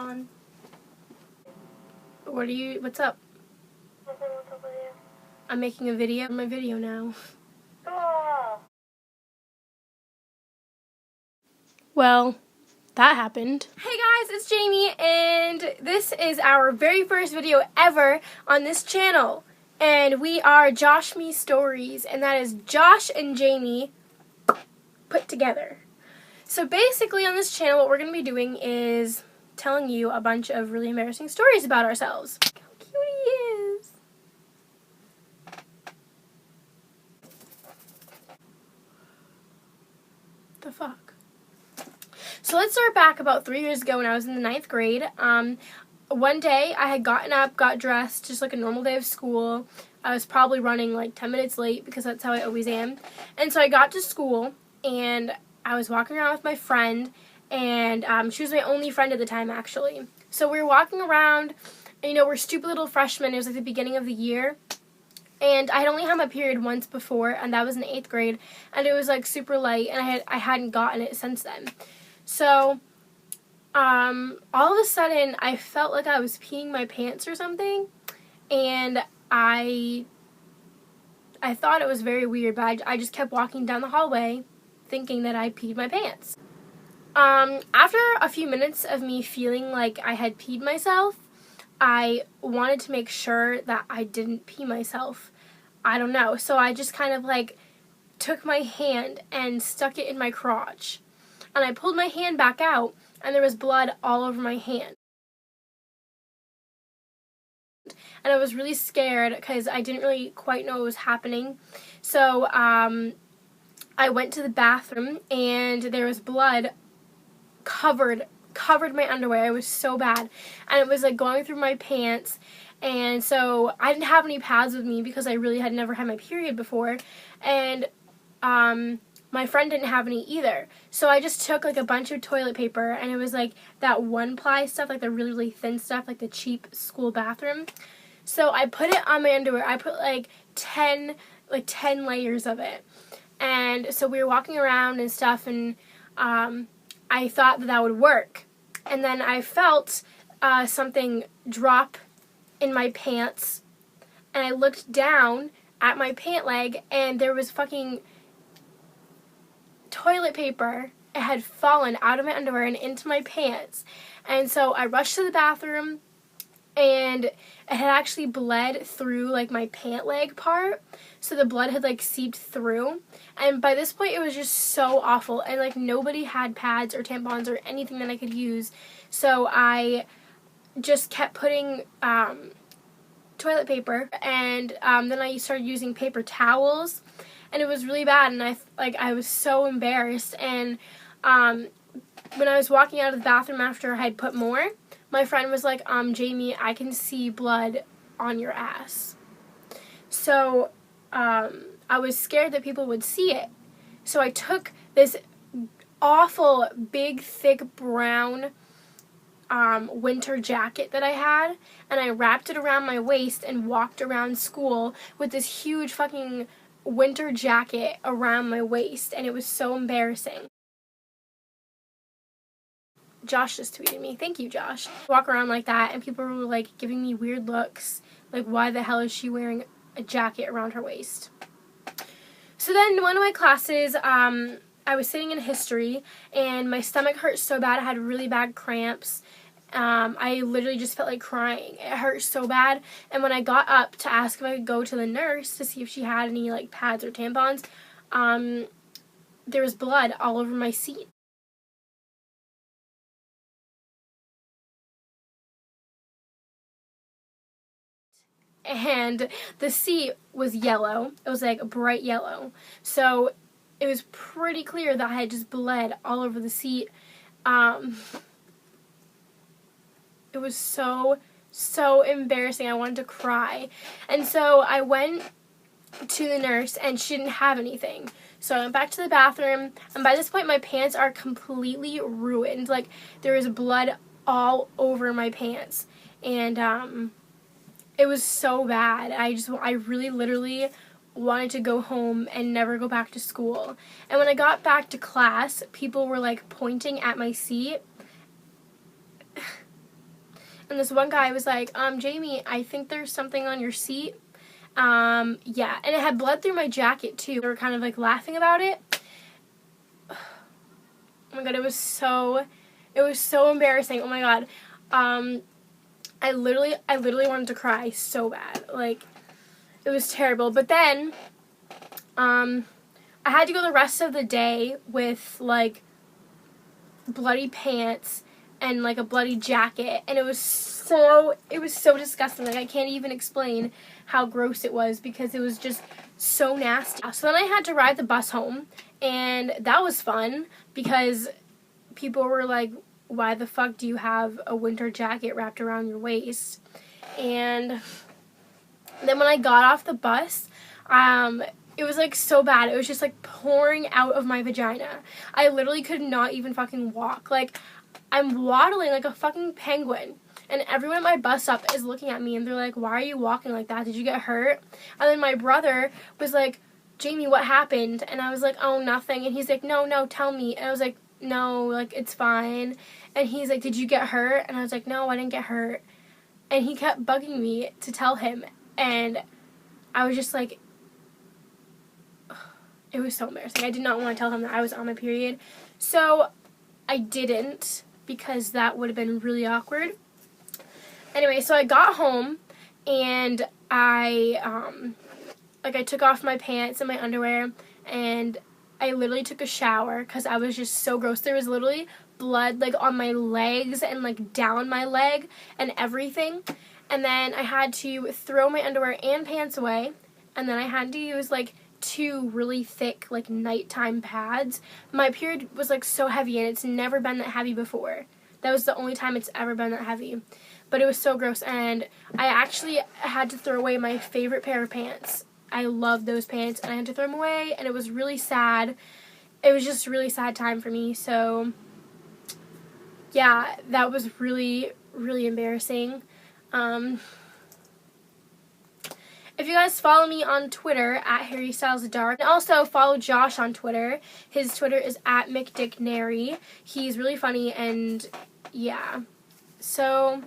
on. What's up? What's up with you? I'm making a video. My video now. Oh. Well, that happened. Hey guys, it's Jamie, and this is our very first video ever on this channel. And we are Josh Me Stories, and that is Josh and Jamie put together. So basically on this channel, what we're going to be doing is telling you a bunch of really embarrassing stories about ourselves. How cute he is. The fuck? So let's start back about 3 years ago when I was in the 9th grade. One day I had gotten up, got dressed, just like a normal day of school. I was probably running like 10 minutes late because that's how I always am. And so I got to school and I was walking around with my friend, and she was my only friend at the time actually. So we were walking around, and, we're stupid little freshmen. It was like the beginning of the year. And I had only had my period once before, and that was in 8th grade, and it was like super light, and I hadn't gotten it since then. So, all of a sudden, I felt like I was peeing my pants or something, and I thought it was very weird, but I just kept walking down the hallway thinking that I peed my pants. After a few minutes of me feeling like I had peed myself, I wanted to make sure that I didn't pee myself. I don't know. So I just kind of like took my hand and stuck it in my crotch. And I pulled my hand back out, and there was blood all over my hand. And I was really scared because I didn't really quite know what was happening. So I went to the bathroom, and there was blood covered my underwear. It was so bad, and it was like going through my pants. And so I didn't have any pads with me because I really had never had my period before, and my friend didn't have any either. So I just took like a bunch of toilet paper, and it was like that 1-ply stuff, like the really, really thin stuff, like the cheap school bathroom. So I put it on my underwear. I put like 10 layers of it. And so we were walking around and stuff, and I thought that would work. And then I felt something drop in my pants, and I looked down at my pant leg, and there was fucking toilet paper. It had fallen out of my underwear and into my pants. And so I rushed to the bathroom, and it had actually bled through like my pant leg part. So the blood had like seeped through. And by this point it was just so awful, and like nobody had pads or tampons or anything that I could use. So I just kept putting toilet paper, and then I started using paper towels, and it was really bad, and I was so embarrassed. And when I was walking out of the bathroom after I had put more, my friend was like, Jamie, I can see blood on your ass. So I was scared that people would see it. So I took this awful, big, thick, brown winter jacket that I had, and I wrapped it around my waist and walked around school with this huge fucking winter jacket around my waist, and it was so embarrassing. Josh just tweeted me. Thank you, Josh. Walk around like that, and people were like giving me weird looks, like why the hell is she wearing a jacket around her waist? So then in one of my classes, I was sitting in history, and my stomach hurt so bad. I had really bad cramps. I literally just felt like crying. It hurt so bad. And when I got up to ask if I could go to the nurse to see if she had any like pads or tampons, there was blood all over my seat. And the seat was yellow. It was like bright yellow. So it was pretty clear that I had just bled all over the seat. It was so embarrassing. I wanted to cry. And so I went to the nurse, and she didn't have anything. So I went back to the bathroom, and by this point my pants are completely ruined. Like there was blood all over my pants. And it was so bad. I really literally wanted to go home and never go back to school. And when I got back to class, people were like pointing at my seat. And this one guy was like, Jamie, I think there's something on your seat. Yeah, and it had blood through my jacket too. They were kind of like laughing about it. Oh my god, it was so embarrassing. Oh my god. I literally wanted to cry so bad. Like, it was terrible. But then, I had to go the rest of the day with, like, bloody pants and, like, a bloody jacket. And it was so disgusting. Like, I can't even explain how gross it was because it was just so nasty. So then I had to ride the bus home. And that was fun because people were like, why the fuck do you have a winter jacket wrapped around your waist? And then when I got off the bus, it was like so bad. It was just like pouring out of my vagina. I literally could not even fucking walk. Like, I'm waddling like a fucking penguin. And everyone at my bus stop is looking at me and they're like, why are you walking like that? Did you get hurt? And then my brother was like, Jamie, what happened? And I was like, oh, nothing. And he's like, no, tell me. And I was like, no, like, it's fine. And he's like, did you get hurt? And I was like, no, I didn't get hurt. And he kept bugging me to tell him. And I was just like, it was so embarrassing. I did not want to tell him that I was on my period. So I didn't because that would have been really awkward. Anyway, so I got home and I took off my pants and my underwear and I literally took a shower because I was just so gross. There was literally blood like on my legs and like down my leg and everything. And then I had to throw my underwear and pants away. And then I had to use like 2 really thick like nighttime pads. My period was like so heavy and it's never been that heavy before. That was the only time it's ever been that heavy. But it was so gross and I actually had to throw away my favorite pair of pants. I love those pants and I had to throw them away and it was really sad. It was just a really sad time for me. So yeah, that was really, really embarrassing. If you guys follow me on Twitter at HarryStylesDark, and also follow Josh on Twitter. His Twitter is at McDickNary. He's really funny and yeah. So